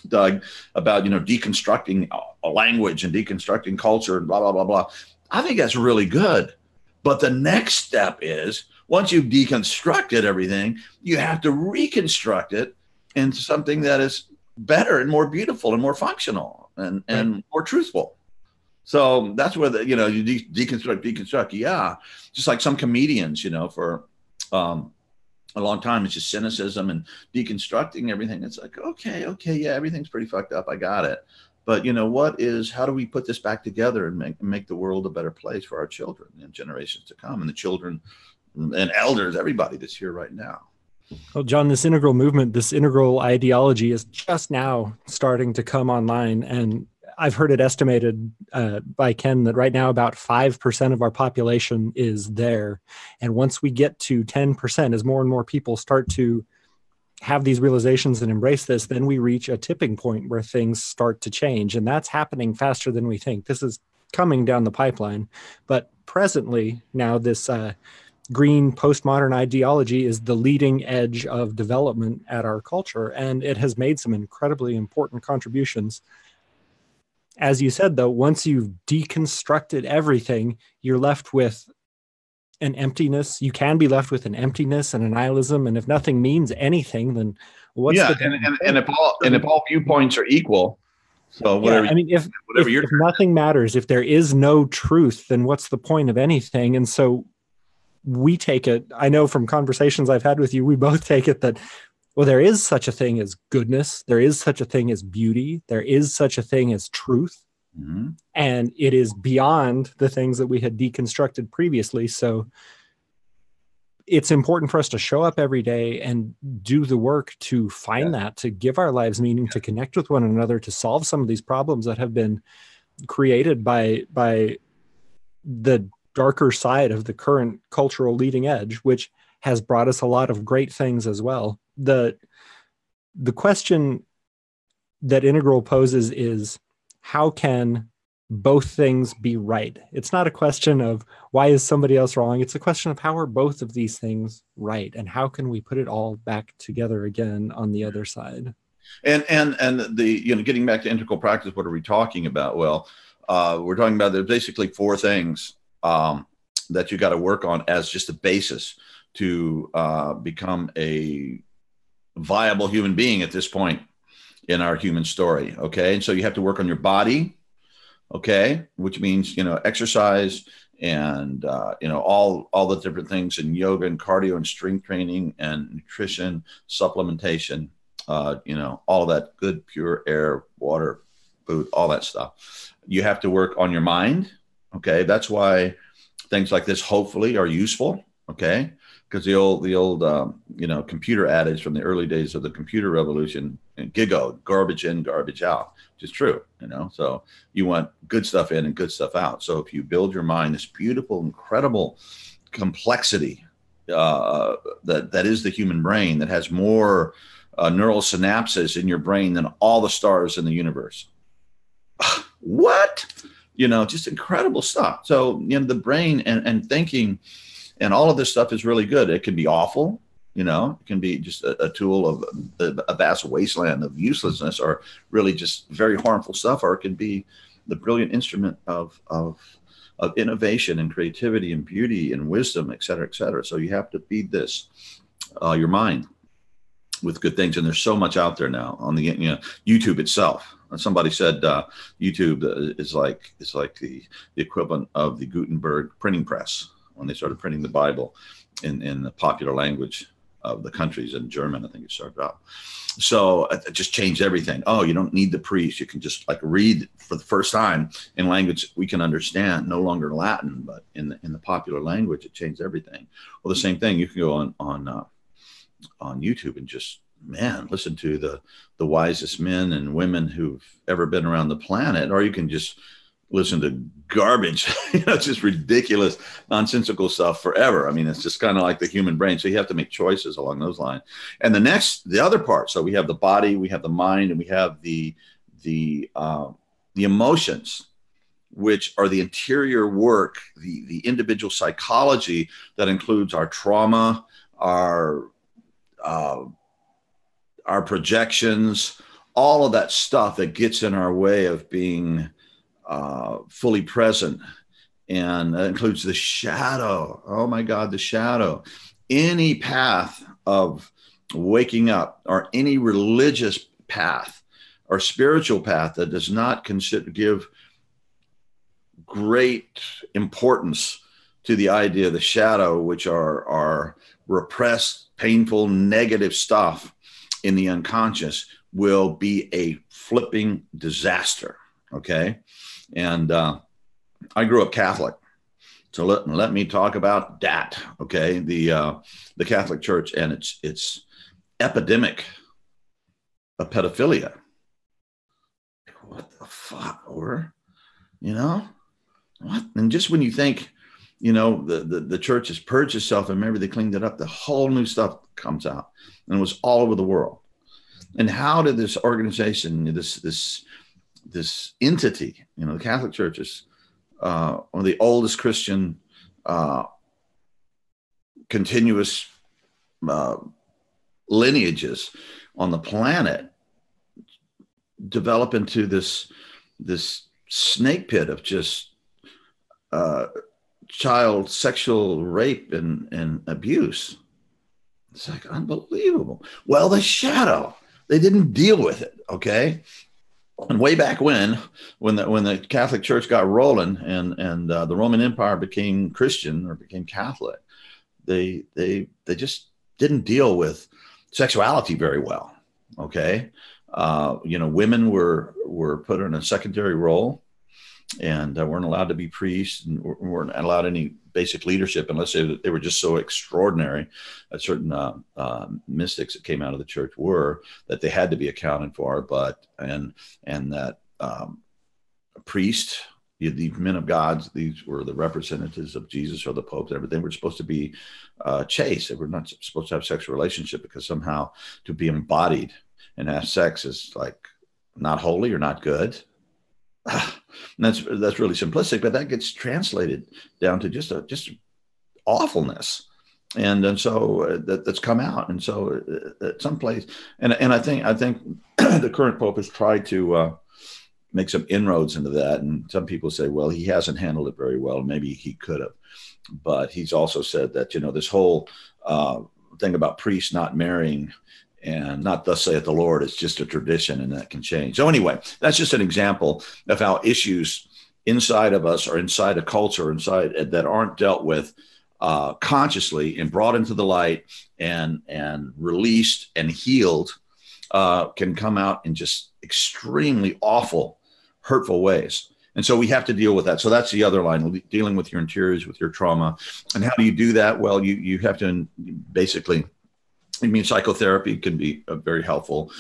Doug, about deconstructing a language and deconstructing culture and blah blah blah blah. I think that's really good. But the next step is, once you've deconstructed everything, you have to reconstruct it into something that is better and more beautiful and more functional and more truthful. So that's where you deconstruct. Yeah. Just like some comedians, for a long time, it's just cynicism and deconstructing everything. It's like, okay. Yeah, everything's pretty fucked up. I got it. But how do we put this back together and make the world a better place for our children and generations to come, and the children and elders, everybody that's here right now? Well, John, this integral movement, this integral ideology is just now starting to come online. And I've heard it estimated by Ken that right now about 5% of our population is there. And once we get to 10%, as more and more people start to have these realizations and embrace this, then we reach a tipping point where things start to change. And that's happening faster than we think. This is coming down the pipeline. But presently now, this green postmodern ideology is the leading edge of development at our culture. And it has made some incredibly important contributions. As you said, though, once you've deconstructed everything, you're left with an emptiness. You can be left with an emptiness and a nihilism. And if nothing means anything, then what's if all viewpoints are equal, so whatever. Yeah, I mean, if nothing matters, if there is no truth, then what's the point of anything? And so we take it. I know from conversations I've had with you, we both take it that, well, there is such a thing as goodness. There is such a thing as beauty. There is such a thing as truth. Mm-hmm. And it is beyond the things that we had deconstructed previously. So it's important for us to show up every day and do the work to find that, to give our lives meaning, to connect with one another, to solve some of these problems that have been created by the darker side of the current cultural leading edge, which has brought us a lot of great things as well. The question that Integral poses is, how can both things be right? It's not a question of why is somebody else wrong. It's a question of how are both of these things right, and how can we put it all back together again on the other side? And the getting back to integral practice, what are we talking about? Well, we're talking about there's basically four things that you got to work on as just a basis to become a viable human being at this point in our human story. Okay. And so you have to work on your body. Okay. Which means, exercise and, all the different things in yoga and cardio and strength training and nutrition, supplementation, all that good, pure air, water, food, all that stuff. You have to work on your mind. Okay. That's why things like this hopefully are useful. Okay. Because the old computer adage from the early days of the computer revolution, GIGO, garbage in, garbage out, which is true, So you want good stuff in and good stuff out. So if you build your mind, this beautiful, incredible complexity that is the human brain, that has more neural synapses in your brain than all the stars in the universe. What? Just incredible stuff. So, the brain and thinking and all of this stuff is really good. It can be awful, it can be just a tool of a vast wasteland of uselessness, or really just very harmful stuff, or it can be the brilliant instrument of innovation and creativity and beauty and wisdom, et cetera, et cetera. So you have to feed this, your mind, with good things. And there's so much out there now on the YouTube itself. Somebody said YouTube is like the equivalent of the Gutenberg printing press when they started printing the Bible in the popular language of the countries, in German, I think it started out. So it just changed everything. Oh, you don't need the priest. You can just read for the first time in language we can understand, no longer Latin, but in the popular language. It changed everything. Well, the same thing, you can go on YouTube and just, listen to the wisest men and women who've ever been around the planet, or you can just listen to garbage, it's just ridiculous, nonsensical stuff forever. I mean, it's just kind of like the human brain. So you have to make choices along those lines. And the other part, so we have the body, we have the mind, and we have the emotions. which are the interior work, the individual psychology that includes our trauma, our projections, all of that stuff that gets in our way of being fully present. And that includes the shadow. Oh my God, the shadow. Any path of waking up, or any religious path or spiritual path that does not give great importance to the idea of the shadow, which are repressed, painful, negative stuff in the unconscious, will be a flipping disaster. Okay. And I grew up Catholic. So let me talk about that. Okay. The Catholic Church and its epidemic of pedophilia. What the fuck? Or, what? And just when you think, the church has purged itself and maybe they cleaned it up, the whole new stuff comes out, and it was all over the world. And how did this organization, this entity, the Catholic Church is one of the oldest Christian continuous lineages on the planet, develop into this snake pit of just child sexual rape and abuse. It's like unbelievable. Well, the shadow, they didn't deal with it. Okay. And way back when the Catholic Church got rolling and the Roman Empire became Christian or became Catholic, they just didn't deal with sexuality very well. Okay. Women were put in a secondary role and weren't allowed to be priests and weren't allowed any basic leadership unless they were just so extraordinary. Certain mystics that came out of the church were that they had to be accounted for, and that a priest, the men of God, these were the representatives of Jesus or the Pope. They were supposed to be chaste. They were not supposed to have sexual relationship because somehow to be embodied and have sex is like not holy or not good. That's really simplistic, but that gets translated down to just awfulness, and so that's come out. And so at some place, and I think the current Pope has tried to make some inroads into that. And some people say, well, he hasn't handled it very well. Maybe he could have, but he's also said that this whole thing about priests not marrying and not thus saith the Lord, it's just a tradition and that can change. So anyway, that's just an example of how issues inside of us or inside a culture inside that aren't dealt with consciously and brought into the light and released and healed can come out in just extremely awful, hurtful ways. And so we have to deal with that. So that's the other line, dealing with your interiors, with your trauma. And how do you do that? Well, you have to basically, psychotherapy can be very helpful,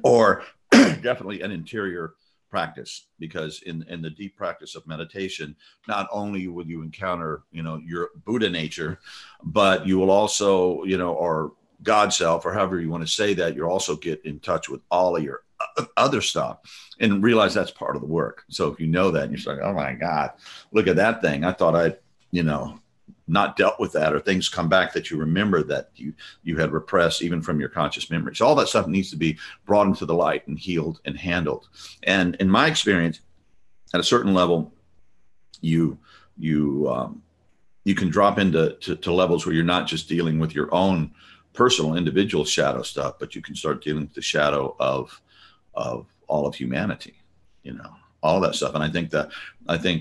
or definitely an interior practice, because in the deep practice of meditation, not only will you encounter, your Buddha nature, but you will also, or God self, or however you want to say that, you'll also get in touch with all of your other stuff and realize that's part of the work. So if you know that and you're like, oh my God, look at that thing. I thought I'd, not dealt with that, or things come back that you remember that you had repressed even from your conscious memories. All that stuff needs to be brought into the light and healed and handled. And in my experience, at a certain level, you can drop into levels where you're not just dealing with your own personal individual shadow stuff, but you can start dealing with the shadow of all of humanity, all that stuff. And I think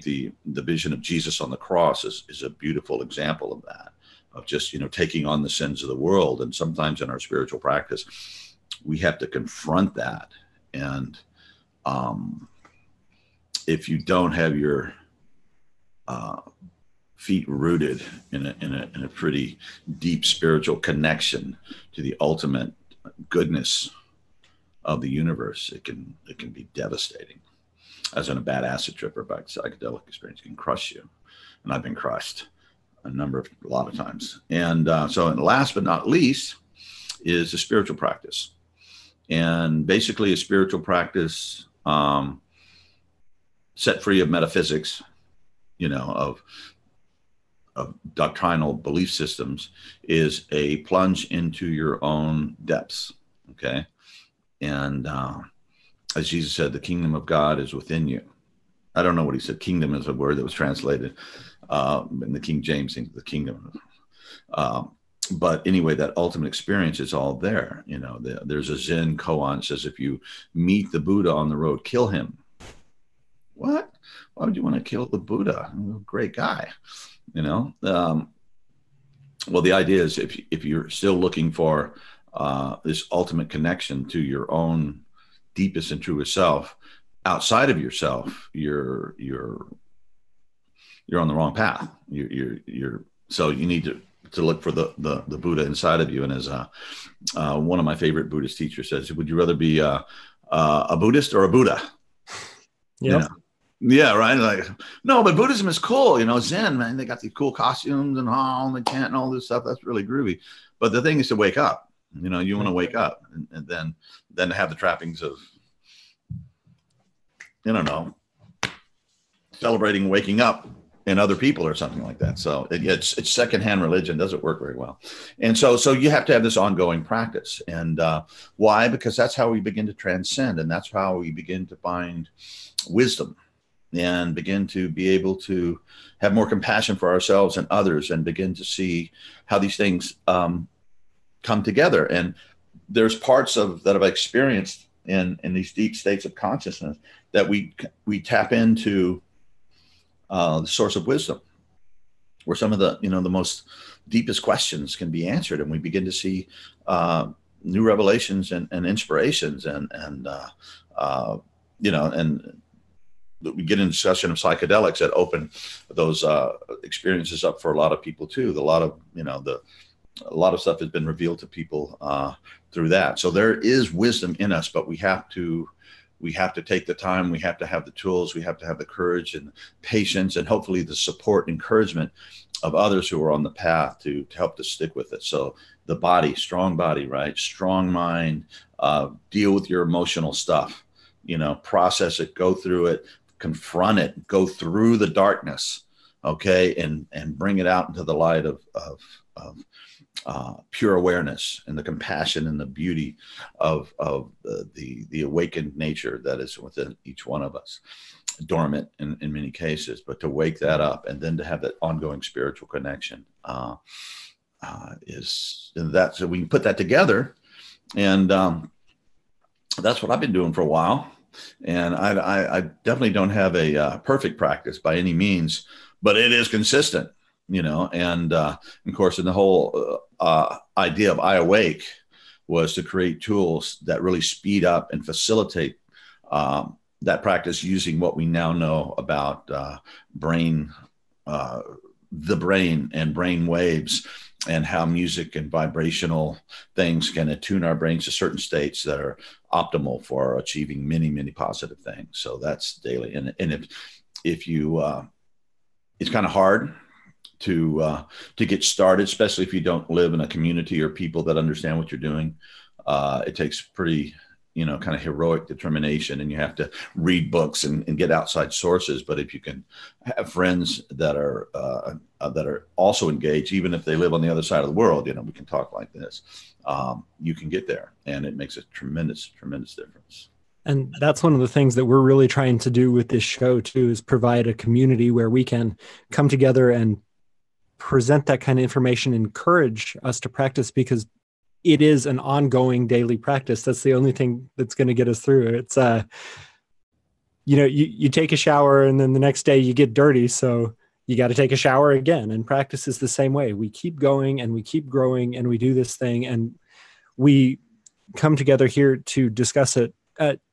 the vision of Jesus on the cross is a beautiful example of that, of just, taking on the sins of the world. And sometimes in our spiritual practice, we have to confront that. And if you don't have your feet rooted in a pretty deep spiritual connection to the ultimate goodness of the universe, it can be devastating. As in a bad acid trip or bad psychedelic experience can crush you. And I've been crushed a lot of times. And so last but not least is the spiritual practice. And basically a spiritual practice set free of metaphysics, of doctrinal belief systems, is a plunge into your own depths. Okay. And as Jesus said, the kingdom of God is within you. I don't know what he said. Kingdom is a word that was translated in the King James, the kingdom. But anyway, that ultimate experience is all there. There's a Zen koan that says, if you meet the Buddha on the road, kill him. What? Why would you want to kill the Buddha? Great guy. Well, the idea is if you're still looking for this ultimate connection to your own deepest and truest self, outside of yourself, you're on the wrong path. So you need to look for the Buddha inside of you. And as one of my favorite Buddhist teachers says, would you rather be a Buddhist or a Buddha? Yeah. Yeah, right. Like, no, but Buddhism is cool. Zen, man, they got these cool costumes and they chant and all this stuff. That's really groovy. But the thing is to wake up. You want to wake up and then have the trappings of, I don't know, celebrating waking up in other people or something like that. So it's secondhand religion, doesn't work very well. And so you have to have this ongoing practice. And why? Because that's how we begin to transcend, and that's how we begin to find wisdom and begin to be able to have more compassion for ourselves and others, and begin to see how these things come together. And there's parts that I've experienced in these deep states of consciousness that we tap into the source of wisdom, where some of the the most deepest questions can be answered, and we begin to see new revelations and inspirations, and we get in discussion of psychedelics that open those experiences up for a lot of people too. A lot of stuff has been revealed to people through that. So there is wisdom in us, but we have to take the time. We have to have the tools. We have to have the courage and patience, and hopefully the support, encouragement of others who are on the path to help us stick with it. So the body, strong body, right? Strong mind, deal with your emotional stuff, process it, go through it, confront it, go through the darkness, okay, and bring it out into the light of pure awareness and the compassion and the beauty of the awakened nature that is within each one of us, dormant in many cases, but to wake that up and then to have that ongoing spiritual connection is that. So we can put that together, and that's what I've been doing for a while. And I definitely don't have a perfect practice by any means, but it is consistent, and of course, in the whole idea of iAwake was to create tools that really speed up and facilitate that practice using what we now know about the brain and brain waves, and how music and vibrational things can attune our brains to certain states that are optimal for achieving many, many positive things. So that's daily. And if you, it's kind of hard to get started, especially if you don't live in a community or people that understand what you're doing. It takes pretty, kind of heroic determination, and you have to read books and get outside sources. But if you can have friends that are also engaged, even if they live on the other side of the world, we can talk like this. You can get there, and it makes a tremendous, tremendous difference. And that's one of the things that we're really trying to do with this show too, is provide a community where we can come together and present that kind of information, encourage us to practice, because it is an ongoing daily practice. That's the only thing that's going to get us through. It's, you take a shower and then the next day you get dirty. So you got to take a shower again. And practice is the same way. We keep going and we keep growing, and we do this thing, and we come together here to discuss it.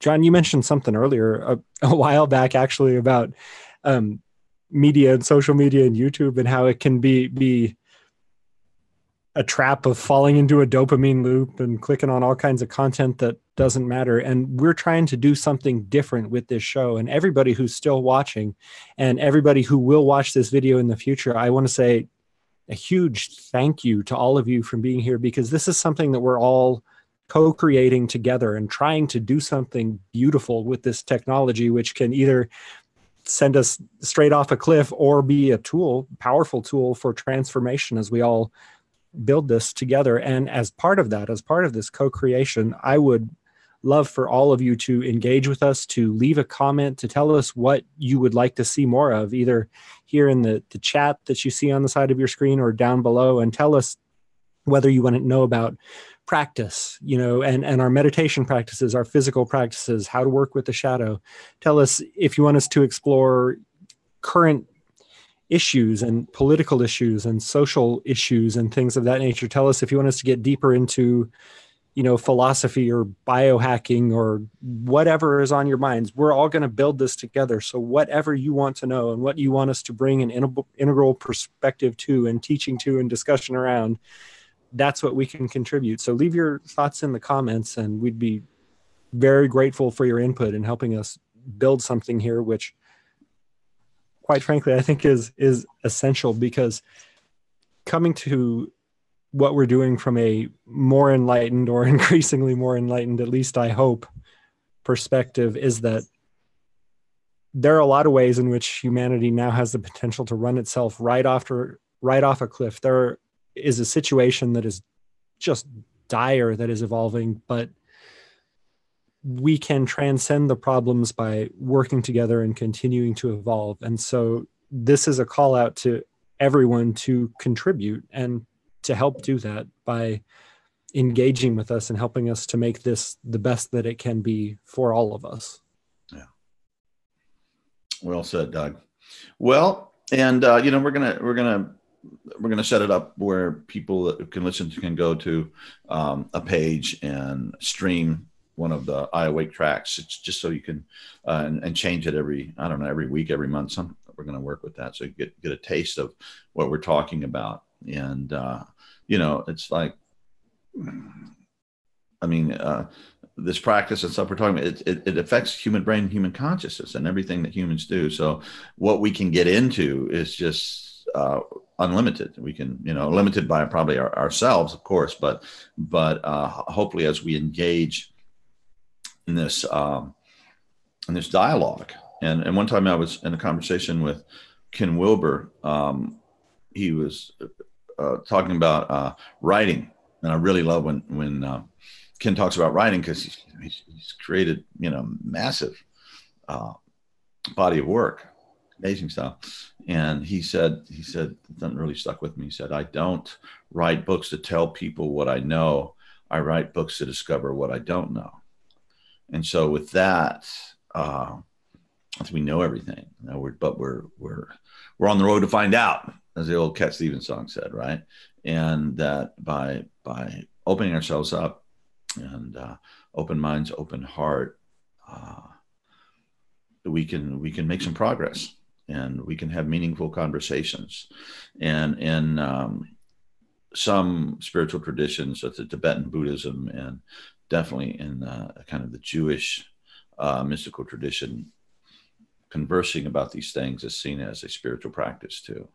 John, you mentioned something earlier a while back, actually, about media and social media and YouTube, and how it can be a trap of falling into a dopamine loop and clicking on all kinds of content that doesn't matter. And we're trying to do something different with this show. And everybody who's still watching, and everybody who will watch this video in the future, I want to say a huge thank you to all of you for being here, because this is something that we're all co-creating together and trying to do something beautiful with this technology, which can either send us straight off a cliff or be a tool, powerful tool for transformation as we all build this together. And as part of that, as part of this co-creation, I would love for all of you to engage with us, to leave a comment, to tell us what you would like to see more of, either here in the chat that you see on the side of your screen or down below, and tell us whether you want to know about practice, and our meditation practices, our physical practices, how to work with the shadow. Tell us if you want us to explore current issues and political issues and social issues and things of that nature. Tell us if you want us to get deeper into, philosophy or biohacking or whatever is on your minds. We're all going to build this together. So whatever you want to know and what you want us to bring an integral perspective to and teaching to and discussion around, that's what we can contribute. So leave your thoughts in the comments, and we'd be very grateful for your input in helping us build something here, which, quite frankly, I think is essential, because coming to what we're doing from a more enlightened, or increasingly more enlightened, at least I hope, perspective, is that there are a lot of ways in which humanity now has the potential to run itself right off a cliff. There is a situation that is just dire that is evolving, but we can transcend the problems by working together and continuing to evolve. And so this is a call out to everyone to contribute and to help do that by engaging with us and helping us to make this the best that it can be for all of us. Yeah. Well said, Doug. Well, and we're gonna set it up where people that can listen can go to a page and stream one of the iAwake tracks. It's just so you can and change it every week, every month. We're going to work with that, so you get a taste of what we're talking about. And it's like, this practice and stuff we're talking about, it affects human brain, human consciousness, and everything that humans do. So what we can get into is just unlimited. We can, limited by probably ourselves, of course, but hopefully as we engage in this dialogue. And one time I was in a conversation with Ken Wilber. He was talking about writing, and I really love when Ken talks about writing, because he's created massive body of work, amazing stuff. And he said that really stuck with me. He said, I don't write books to tell people what I know. I write books to discover what I don't know. And so with that, we know everything, but we're on the road to find out, as the old Cat Stevens song said, right? And that by opening ourselves up and open minds, open heart, we can make some progress, and we can have meaningful conversations. And in some spiritual traditions, such as Tibetan Buddhism, and definitely in kind of the Jewish mystical tradition, conversing about these things is seen as a spiritual practice too.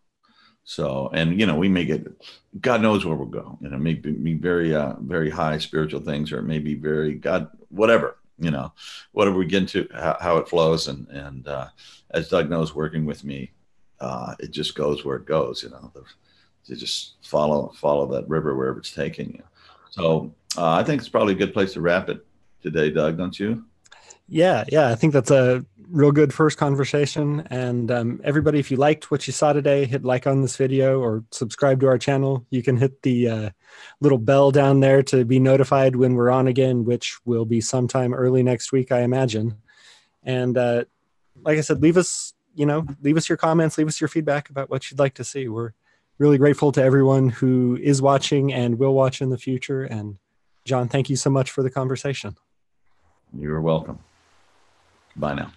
So, and we may get, God knows where we'll go. It may be very, very high spiritual things, or it may be very God, whatever. Whatever we get into, how it flows, and as Doug knows, working with me, it just goes where it goes. You just follow that river wherever it's taking you. So I think it's probably a good place to wrap it today, Doug, don't you? Yeah, I think that's a real good first conversation. And everybody, if you liked what you saw today, hit like on this video or subscribe to our channel. You can hit the little bell down there to be notified when we're on again, which will be sometime early next week, I imagine. And like I said, leave us your comments, leave us your feedback about what you'd like to see. We're really grateful to everyone who is watching and will watch in the future. And John, thank you so much for the conversation. You're welcome. Bye now.